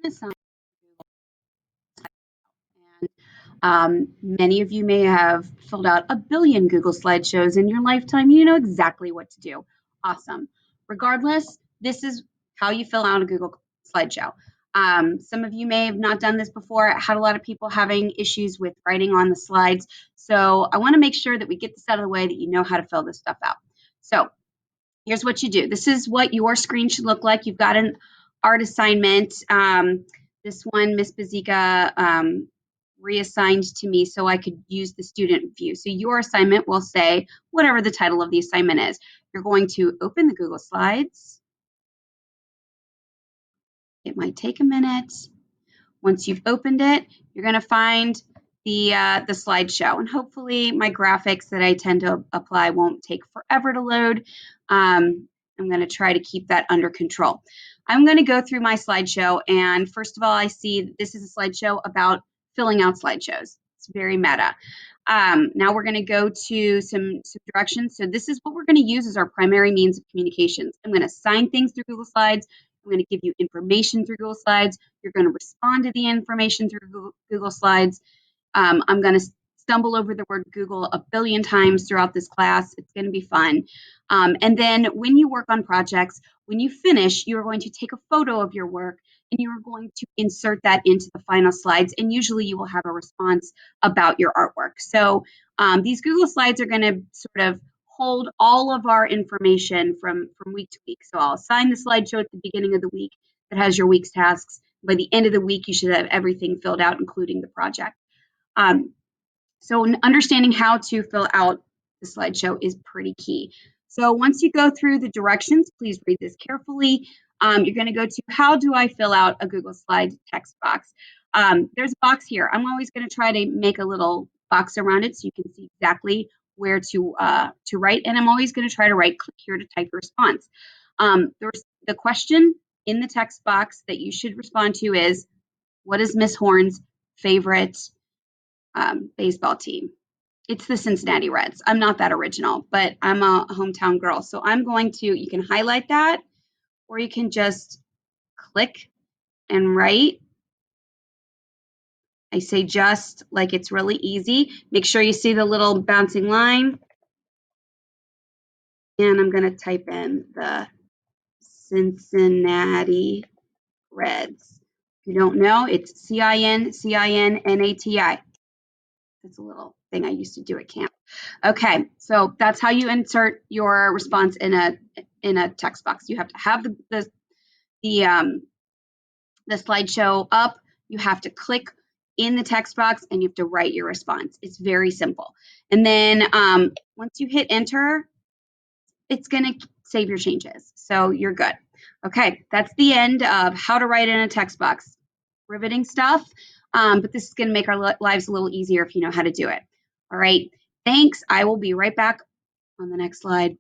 assign many of you may have filled out a billion Google Slideshows in your lifetime. You know exactly what to do. Awesome. Regardless, this is how you fill out a Google Slideshow. Some of you may have not done this before. I had a lot of people having issues with writing on the slides. So I want to make sure that we get this out of the way, that you know how to fill this stuff out. So here's what you do. This is what your screen should look like. You've got an art assignment. This one, Miss Bazika reassigned to me so I could use the student view. So your assignment will say whatever the title of the assignment is. You're going to open the Google Slides. It might take a minute. Once you've opened it, you're going to find the slideshow, and hopefully my graphics that I tend to apply won't take forever to load. I'm going to try to keep that under control. I'm going to go through my slideshow, and first of all, I see this is a slideshow about filling out slideshows. It's very meta. Now we're going to go to some directions. So this is what we're going to use as our primary means of communications. I'm going to assign things through Google Slides. I'm going to give you information through Google Slides. You're going to respond to the information through Google Slides. I'm going to stumble over the word Google a billion times throughout this class. It's going to be fun. And then when you work on projects, when you finish, you're going to take a photo of your work and you are going to insert that into the final slides. And usually you will have a response about your artwork. So these Google Slides are going to sort of hold all of our information from week to week. So I'll assign the slideshow at the beginning of the week that has your week's tasks. By the end of the week, you should have everything filled out, including the project. So understanding how to fill out the slideshow is pretty key. So once you go through the directions, please read this carefully. You're going to go to how do I fill out a Google Slides text box. There's a box here. I'm always going to try to make a little box around it so you can see exactly where to write. And I'm always going to try to write click here to type a response. There's the question in the text box that you should respond to is, what is Miss Horn's favorite baseball team? It's the Cincinnati Reds. I'm not that original, but I'm a hometown girl. So I'm going to, you can highlight that, or you can just click and write. I say just like it's really easy. Make sure you see the little bouncing line. And I'm going to type in the Cincinnati Reds. If you don't know, it's CINCINNATI. That's a little thing I used to do at camp. Okay, so that's how you insert your response in a text box. You have to have the slideshow up. You have to click in the text box and you have to write your response. It's very simple. And then once you hit enter, it's going to save your changes. So you're good. Okay, that's the end of how to write in a text box. Riveting stuff, but this is going to make our lives a little easier if you know how to do it. All right, thanks. I will be right back on the next slide.